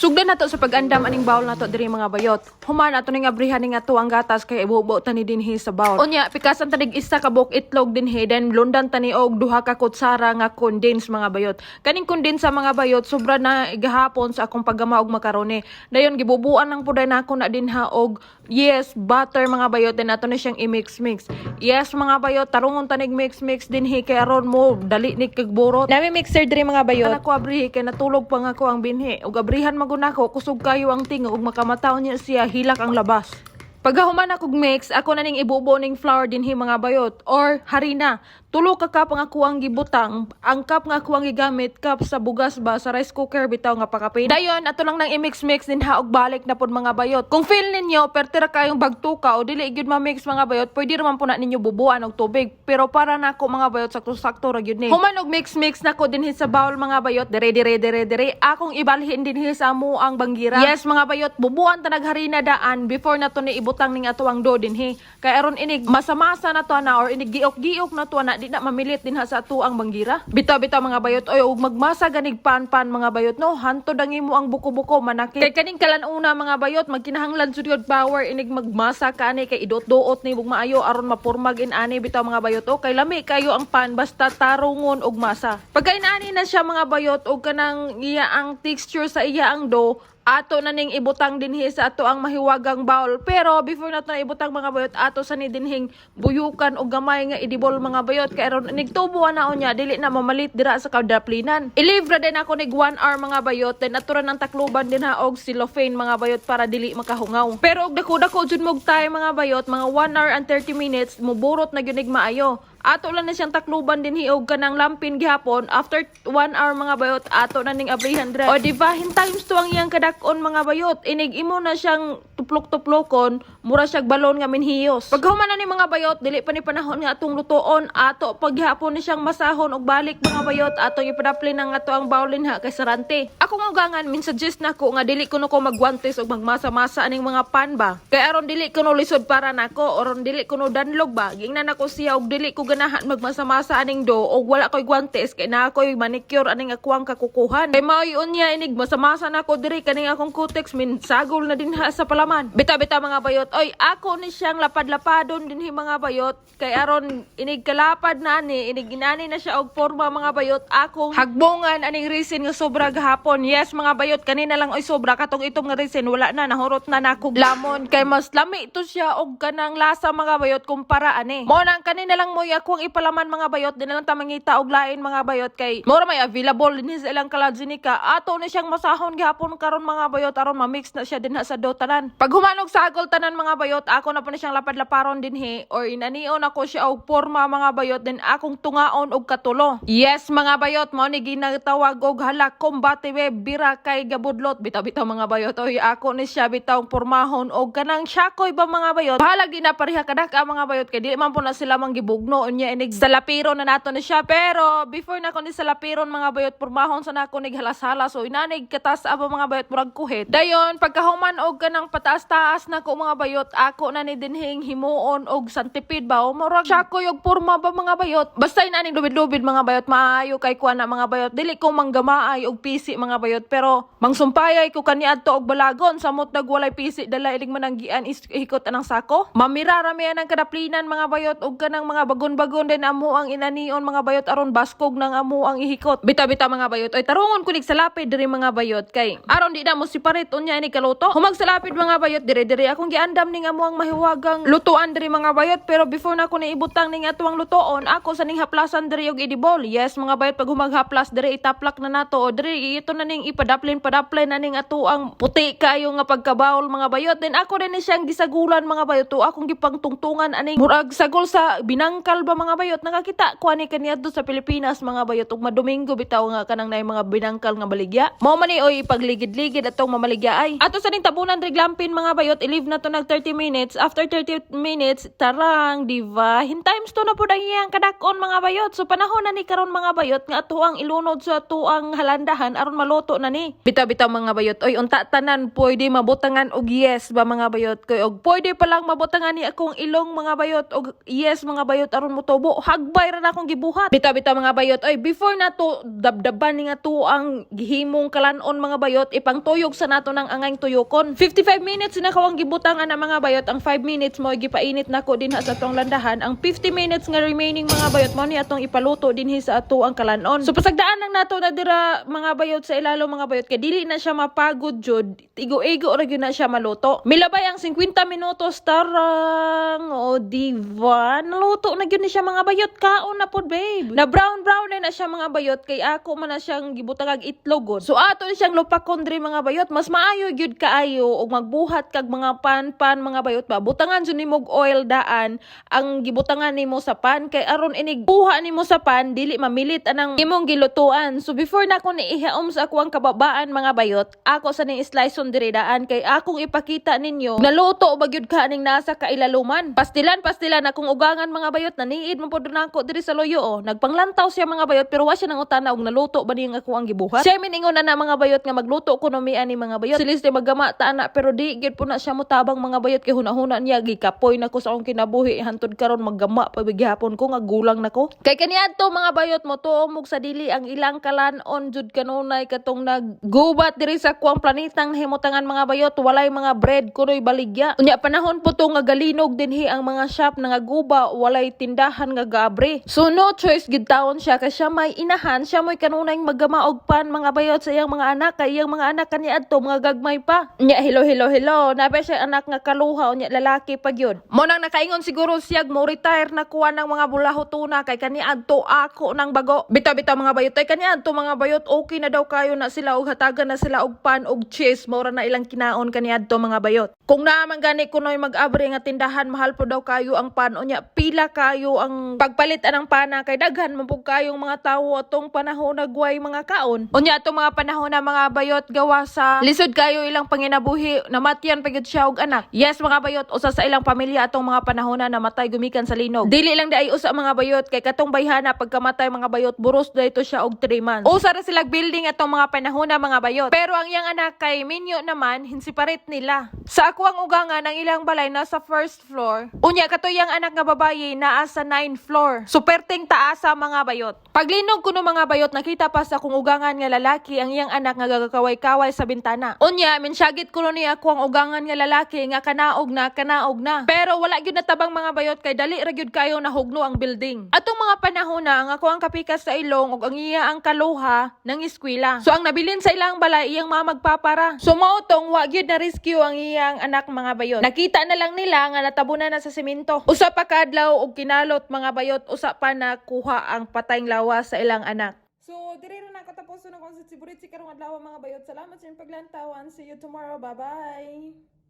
Sugdan nato sa pag-andam aning bawol nato diri mga bayot. Human ato ning abrihan ning ato ang gatas kay ibubo tani dinhi sa bawol. Unya pikasan tanig isa ka buok itlog dinhi then lundan tani og duha ka kutsara nga condense mga bayot. Kaning condense sa mga bayot sobra na igahapon sa akong paggama og makaroni. Dayon gibubuan lang puday nako na dinha og butter mga bayot then ato na siyang i-mix. Yes mga bayot tarungon tanig mix dinhi kay aron mo dali ni kagburot. Nami mixer diri mga bayot. Ako abrihi kay natulog pa nga ko ang binhi ug abrihan magunako kusog kayo ang tingog ug makamataw niya siya hilak ang labas. Pagkahuman akong mix, ako na ning ibubo ning flour dinhi mga bayot or harina. Tulo ka cup nga kuwang gibutang, ang cup nga kuwang gigamit cup sa bugas ba sa rice cooker bitaw nga pakapin. Dayon ato lang nang i-mix din ha og balik na pod mga bayot. Kung feel ninyo pertira kayong bagtuka o dili gyud ma-mix mga bayot, pwede raman po na ninyo bubuan og tubig. Pero para nako mga bayot sakto-sakto ra gyud ni. Human og mix nako dinhi sa bowl mga bayot, dire akong ibalhin dinhi sa amo ang banggira. Yes mga bayot, bubuan tanag harina daan before nato ni ibutang ning ato ang dough dinhi. Kay aron inig masamasa na to na or inig giok na to na di na mamilit din ha sa ato ang banggira. Bitaw mga bayot oy ug magmasa ganig pan mga bayot no hantod ang imo ang buko-buko manaki. Kay kaning kalan-una mga bayot magkinahanglan jud yod power inig magmasa ka ani kay idot-duot ni ug maayo aron mapurmag ani bitaw mga bayot o kay lami kayo ang pan basta tarungon og masa. Pagka inaani na siya mga bayot og kanang iya ang texture sa iya ang dough ato na ning ibutang dinhi sa ato ang mahiwagang bowl. Pero before nato na ibutang mga bayot ato sa ni dinhing buyukan o gamay nga idibol mga bayot kay aron nigtubuan na unya dili na mamalit dira sa kadaplinan. Ilivra din ako nig 1 hour mga bayot then ato ra nang takluban din ha og cellophane mga bayot para dili makahungaw. Pero og dako jud mog time mga bayot mga 1 hour and 30 minutes muburot na gyud maayo. Ato lang na siyang takluban din hiog kanang lampin gihapon after 1 hour mga bayot ato na ning abrihan dre. O diba times to ang iyang kadakon mga bayot inig imo na siyang tuplok-tuplokon mura siyang balon nga minhiyos. Paghuman na ni mga bayot dili pa ni panahon nga atong lutoon ato paghapon ni siyang masahon og balik mga bayot ato ipadaplin ang ato ang bawlin ha kay sarante. Ako nga ugangan min suggest nako nga dili kuno ko magwantes og magmasa-masa aning mga pan ba. Kay aron dili kuno lisod para nako oron dili kuno danlog ba. Gingnan nako siya og dili ko ganahan magmasa-masa aning do og wala koy guantes kay na koy manicure aning akuang kakukuhan. Kay maoy unya inig masamasa nako diri kaning akong cutex min sagol na din ha sa palaman. Bita mga bayot. Oy ako ni siyang lapad-lapadon dinhi mga bayot kay aron inig kalapad na ani inig ginani na siya og forma mga bayot akong hagbongan aning resin nga sobra gahapon. Yes mga bayot kanina lang oy sobra katong itong nga resin wala na nahurot na nako lamon kay mas lami to siya og kanang lasa mga bayot kumpara ani. Mo nang kanina lang mo akong ipalaman mga bayot din lang ta mangita og lain mga bayot kay mura may available din sa ilang kaladzinika ato ni siyang masahon gihapon karon mga bayot aron ma-mix na siya din sa dough tanan. Pag humanog sagol tanan mga bayot ako na pa ni siyang lapad-laparon dinhi or inanion ako siya og porma mga bayot din akong tungaon og katulo. Yes mga bayot mao ni ginatawag og hala kombate bira kay gabudlot bitaw mga bayot oy ako ni siya bitaw pormahon og kanang syakoy ba mga bayot bahalag di na pareha kadaka mga bayot kay di man po na sila manggibugno unya inig salapiron na nato ni siya pero before na ko ni salapiron mga bayot pormahon sa nako nig halas-halas so inanig katas aba mga bayot murag kuhit. Dayon pagkahuman og kanang pataas-taas nako mga bayot ako na ni dinhing himuon og santipid ba o murag syakoy og porma ba mga bayot basta inaning lubid-lubid mga bayot maayo kay kuan na mga bayot dili ko manggamaay og pisi mga bayot pero mangsumpayay ko kaniadto og balagon samot nagwalay pisi dala ilig mananggian ihikot anang sako mamirara mi ang kadaplinan mga bayot og kanang mga bagon-bagon din amo ang inanion mga bayot aron baskog nang amo ang ihikot. Bita mga bayot oy tarungon kunig sa lapid diri mga bayot kay aron di na mo siparit unya ni kaluto. Humag sa lapid mga bayot dire akong giandam ning amo ang mahiwagang lutuan diri mga bayot pero before na ko ni ibutang ning atuang lutoon ako sa ning haplasan diri og idibol. Yes mga bayot pag humaghaplas diri itaplak na nato o diri ito na ning ipadaplin na ning atuang puti kayo nga pagkabawl mga bayot then ako din ni siyang gisagulan mga bayot to akong gipangtungtungan aning murag sagol sa binangkal ba mga bayot nakakita ko ani kaniadto sa Pilipinas mga bayot ug madomingo bitaw nga kanang nay mga binangkal nga baligya mao man ni oy pagligid-ligid atong mamaligya ay ato sa ning tabunan riglampin mga bayot i-leave na to nag 30 minutes after 30 minutes tarang diva hintimes to na pud ang iyang kadakon mga bayot so panahon na ni karon mga bayot nga ato ang ilunod sa ato ang halandahan aron maluto na ni bitaw mga bayot oy unta tanan pwede mabutangan og yes ba mga bayot koy og pwede pa lang mabutangan ni akong ilong mga bayot og yes mga bayot aron mo tubo. Hagbay ra na akong gibuhat. Bitaw-bitaw mga bayot. Oy, before na to dabdaban ni nga to ang gihimong kalanon mga bayot, ipang tuyog sa nato ng angay tuyokon. 55 minutes na kawang gibutangan na mga bayot. Ang 5 minutes mo gipainit nako dinha sa atong landahan. Ang 50 minutes nga remaining mga bayot mo ni atong ipaluto dinhi sa ato ang kalanon. So pasagdaan lang nato na dira mga bayot sa ilalo mga bayot kay dili na siya mapagod jud. Igo-igo ra gyud na siya maluto. Milabay ang 50 minutos tarang. O diva, naluto na gyud ni siya mga bayot. Kaon na pod babe. Na brown na siya mga bayot kay ako man na siyang gibutang itlog. So ato siyang lupakon diri mga bayot. Mas maayo gyud kaayo og magbuhat kag mga pan mga bayot ba. Butangan jud nimo oil daan ang gibutangan nimo sa pan kay aron inig buha nimo sa pan dili mamilit anang imong gilutuan. So before na ako niihaom sa ako ang kababaan mga bayot, ako sa ning slice on diri daan kay akong ipakita ninyo naluto ba gyud ka ning nasa kailaluman. Pastilan akong ugangan mga bayot naniid mo pod nako diri sa loyo Nagpanglantaw siya mga bayot pero wa siya nang utana og naluto ba niya ako ang gibuhat. Siya miningon na mga bayot nga magluto kunomian ni mga bayot. Silis di maggama ta na pero di gyud po na siya mutabang mga bayot kay hunahuna niya gikapoy nako sa akong kinabuhi hantod karon maggama pa gihapon ko nga gulang nako. Kay kaniadto mga bayot mo tuomog sa dili ang ilang kalanon jud kanunay katong naggubat diri sa kuang planetang himutangan mga bayot walay mga bread kunoy baligya. Unya panahon po to nga galinog dinhi ang mga shop nga guba walay tindahan nga gabre. So no choice gid taon siya kay siya may inahan siya moy kanunay maggama og pan mga bayot sa iyang mga anak kay iyang mga anak kaniadto mga gagmay pa. Unya hello nabe siya anak nga kaluha unya lalaki pa gyud. Mo nang nakaingon siguro siya mo retire na kuha ng mga bulaho tuna kay kaniadto ako nang bago. Bitaw mga bayot ay kaniadto mga bayot okay na daw kayo na sila og hatagan na sila og pan og cheese mo ra na ilang kinaon kaniadto mga bayot. Kung naman gani kunoy mag-abri nga tindahan mahal po daw kayo ang pan unya pila kayo ang pagpalit anang pana kay daghan man pug kayong mga tawo atong panahon nagway mga kaon. Unya atong mga panahon na mga bayot gawa sa lisod kayo ilang panginabuhi namatyan pagud siya og anak. Yes mga bayot usa sa ilang pamilya atong mga panahon na namatay gumikan sa linog. Dili lang day usa mga bayot kay katong bayhana pagkamatay mga bayot buros dayto siya og 3 months. Usa ra sila building atong mga panahon na mga bayot. Pero ang iyang anak kay minyo naman hinsiparit nila. Sa ako ang ugangan ang ilang balay nasa first floor. Unya katuyang anak nga babayi naa sa 9th floor. Superting taasa mga bayot. Paglinog kuno mga bayot nakita pa sa kung ugangan nga lalaki ang iyang anak nga gagakaway-kaway sa bintana. Unya minsyagit kuno niya ako ang ugangan nga lalaki nga kanaog na. Pero wala gyud natabang mga bayot kay dali ra gyud kayo nahugno ang building. Atong mga panahon na ang ako ang kapikas sa ilong ug ang iya ang kaluha ng eskwela. So ang nabilin sa ilang balay iyang mga magpapara. So mao tong wa gyud na rescue ang iyang anak mga bayot. Nakita na lang nila nga natabunan na sa semento. Usa pa kadlaw og kinalot mga bayot usa pa na kuha ang patayng lawas sa ilang anak. So diri ra na katapos na konsent si karong adlaw mga bayot. Salamat sa inyong paglantawan. See you tomorrow. Bye-bye.